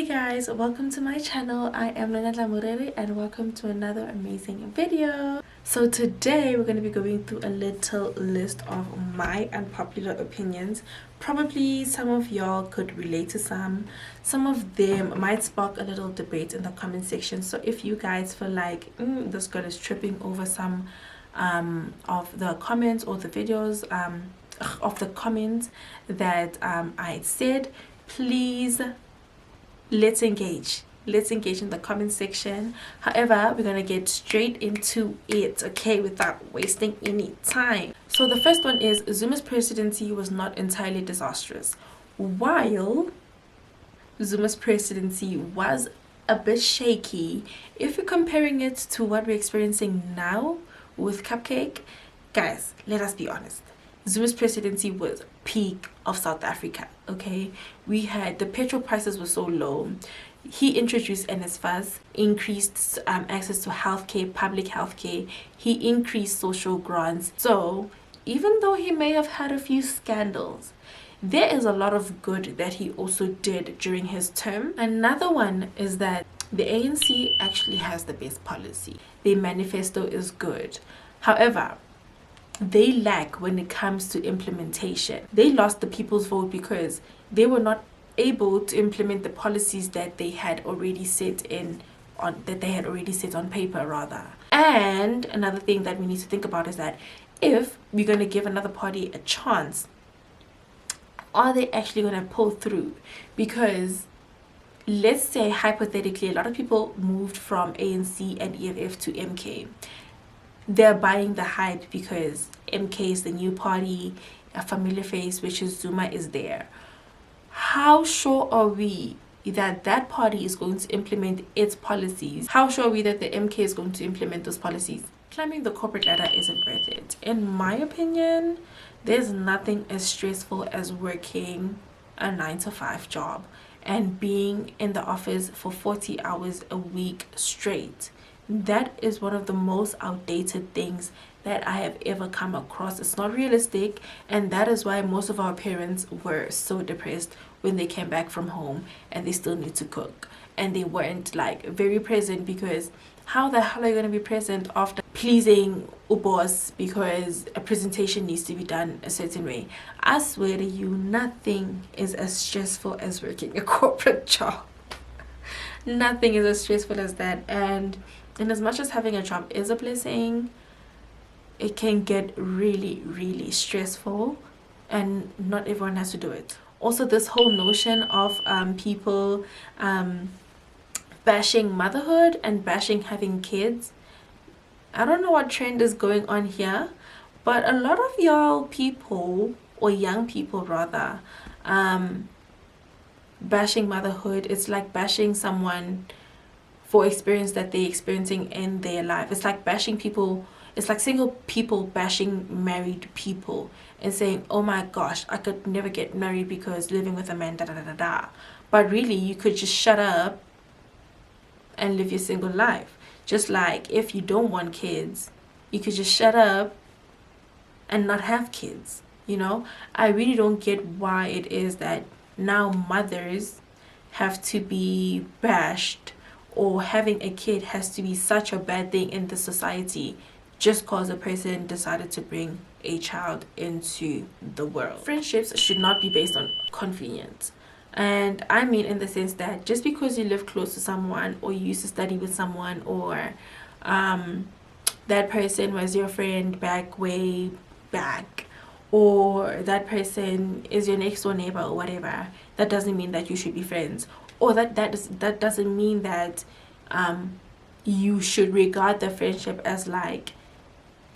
Hey guys, welcome to my channel. I am Lena Lamurere and welcome to another amazing video. So today we're going to be going through a little list of my unpopular opinions. Probably some of y'all could relate to some of them might spark a little debate in the comment section. So if you guys feel like this girl is tripping over some of the comments or the videos of the comments that I said, please let's engage in the comment section. However, we're gonna get straight into it, okay, without wasting any time. So the first one is Zuma's presidency was not entirely disastrous. While Zuma's presidency was a bit shaky, if you're comparing it to what we're experiencing now with Cupcake, guys, let us be honest, Zuma's presidency was peak of South Africa, okay? We had, the petrol prices were so low. He introduced NSFAS, increased access to healthcare, public healthcare. He increased social grants. So even though he may have had a few scandals, there is a lot of good that he also did during his term. Another one is that the ANC actually has the best policy. Their manifesto is good. However, they lack when it comes to implementation. They lost the people's vote because they were not able to implement the policies that they had already set on paper rather. And another thing that we need to think about is that if we're going to give another party a chance, are they actually going to pull through? Because let's say hypothetically a lot of people moved from ANC and EFF to MK. They're buying the hype because MK is the new party, a familiar face, which is Zuma, is there. How sure are we that that party is going to implement its policies? How sure are we that the MK is going to implement those policies? Climbing the corporate ladder isn't worth it. In my opinion, there's nothing as stressful as working a 9-to-5 job and being in the office for 40 hours a week straight. That is one of the most outdated things that I have ever come across. It's not realistic, and that is why most of our parents were so depressed when they came back from home and they still need to cook, and they weren't like very present, because how the hell are you going to be present after pleasing a boss because a presentation needs to be done a certain way? I swear to you, nothing is as stressful as working a corporate job. Nothing is as stressful as that. And as much as having a job is a blessing, it can get really stressful, and not everyone has to do it. Also, this whole notion of people bashing motherhood and bashing having kids, I don't know what trend is going on here, but a lot of y'all people, or young people rather, bashing motherhood, it's like bashing someone for experience that they're experiencing in their life. It's like bashing people, it's like single people bashing married people and saying, oh my gosh, I could never get married because living with a man, da da da da da. But really, you could just shut up and live your single life. Just like if you don't want kids, you could just shut up and not have kids. You know, I really don't get why it is that now mothers have to be bashed, or having a kid has to be such a bad thing in the society just because a person decided to bring a child into the world. Friendships should not be based on convenience. And I mean in the sense that just because you live close to someone, or you used to study with someone, or that person was your friend way back, or that person is your next door neighbor or whatever, that doesn't mean that you should be friends. Or that doesn't mean that you should regard the friendship as like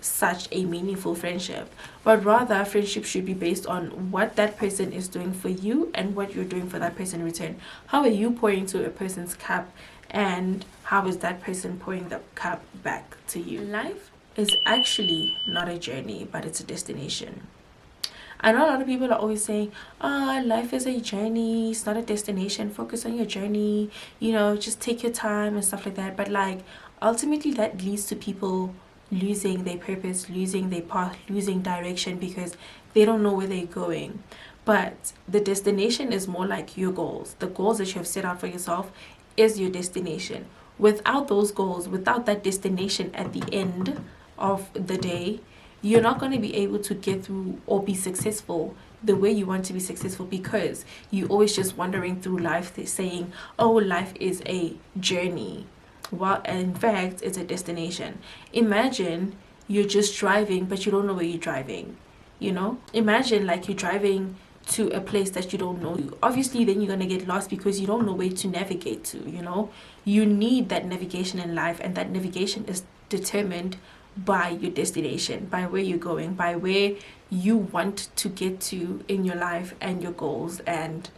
such a meaningful friendship, but rather friendship should be based on what that person is doing for you and what you're doing for that person in return. How are you pouring to a person's cup, and how is that person pouring the cup back to you? Life is actually not a journey, but it's a destination. I know a lot of people are always saying, life is a journey, it's not a destination, focus on your journey, you know, just take your time and stuff like that. But like ultimately that leads to people losing their purpose, losing their path, losing direction, because they don't know where they're going. but the destination is more like your goals. The goals that you have set out for yourself is your destination. Without those goals, without that destination at the end of the day, you're not going to be able to get through or be successful the way you want to be successful, because you always just wandering through life saying, oh, life is a journey. Well, in fact, it's a destination. Imagine you're just driving, but you don't know where you're driving. Imagine like you're driving to a place that you don't know. Obviously, then you're going to get lost because you don't know where to navigate to. You need that navigation in life, and that navigation is determined by your destination, by where you're going, by where you want to get to in your life, and your goals and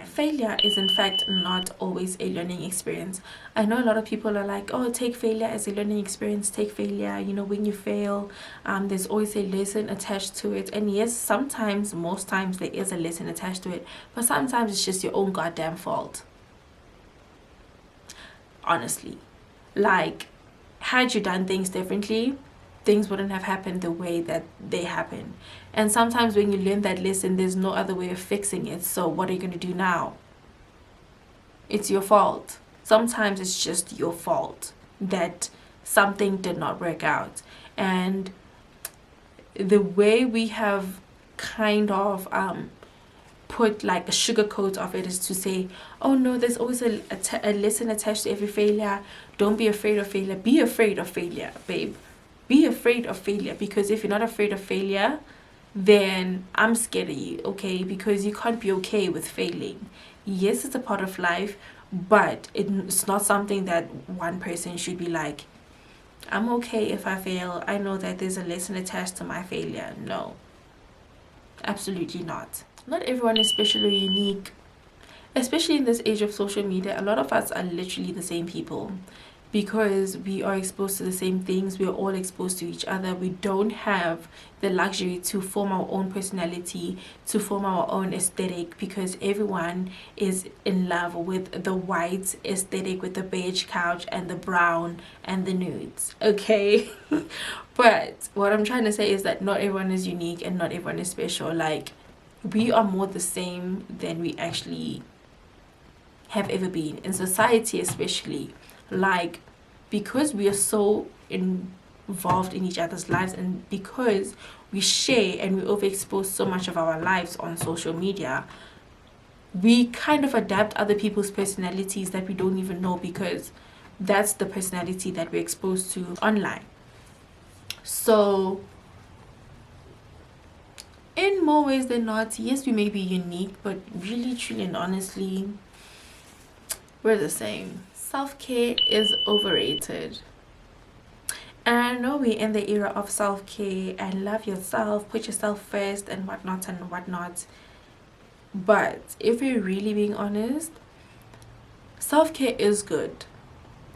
failure is in fact not always a learning experience. I know a lot of people are like, oh, take failure as a learning experience, take failure, when you fail, there's always a lesson attached to it. And yes, sometimes, most times, there is a lesson attached to it, but sometimes it's just your own goddamn fault, honestly. Like, had you done things differently, things wouldn't have happened the way that they happen. And sometimes when you learn that lesson, there's no other way of fixing it. So what are you going to do now? It's your fault. Sometimes it's just your fault that something did not work out. And the way we have kind of put like a sugarcoat of it is to say, oh no, there's always a lesson attached to every failure. Don't be afraid of failure. Be afraid of failure, babe. Be afraid of failure, because if you're not afraid of failure, then I'm scared of you, okay? Because you can't be okay with failing. Yes, it's a part of life, but it's not something that one person should be like, I'm okay if I fail. I know that there's a lesson attached to my failure. No, absolutely not. Not everyone is special or unique. Especially in this age of social media, a lot of us are literally the same people, because we are exposed to the same things. We are all exposed to each other. We don't have the luxury to form our own personality, to form our own aesthetic, because everyone is in love with the white aesthetic, with the beige couch and the brown and the nudes, okay? But what I'm trying to say is that not everyone is unique and not everyone is special. Like, we are more the same than we actually have ever been in society, especially. Like, because we are so involved in each other's lives, and because we share and we overexpose so much of our lives on social media, we kind of adapt other people's personalities that we don't even know, because that's the personality that we're exposed to online. So in more ways than not, yes, we may be unique, but really, truly, and honestly, we're the same. Self-care is overrated. And I know we're in the era of self-care and love yourself, put yourself first and whatnot and whatnot. But if we're really being honest, self-care is good.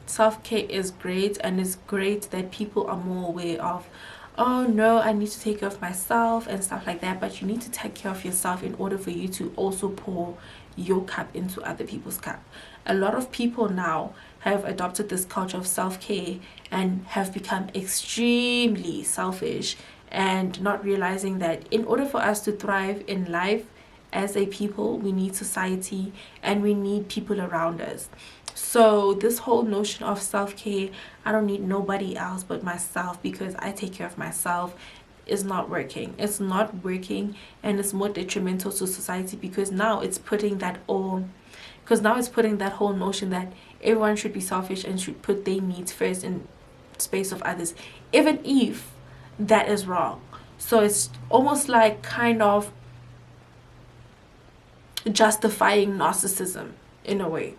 Self-care is great, and it's great that people are more aware of, oh no, I need to take care of myself and stuff like that. But you need to take care of yourself in order for you to also pour your cup into other people's cup. A lot of people now have adopted this culture of self-care and have become extremely selfish, and not realizing that in order for us to thrive in life as a people, we need society and we need people around us. So this whole notion of self-care, I don't need nobody else but myself because I take care of myself, is not working. It's not working, and it's more detrimental to society, because now it's putting that whole notion that everyone should be selfish and should put their needs first in space of others, even if that is wrong. So it's almost like kind of justifying narcissism in a way.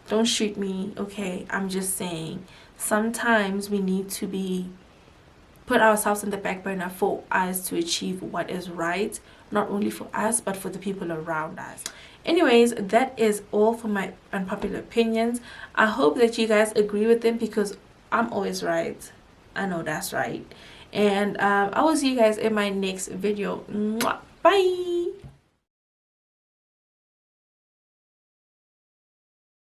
Don't shoot me, okay? I'm just saying, sometimes we need to put ourselves in the back burner for us to achieve what is right, not only for us but for the people around us. Anyways, that is all for my unpopular opinions. I hope that you guys agree with them, because I'm always right. I know that's right. And I will see you guys in my next video. Mwah. Bye.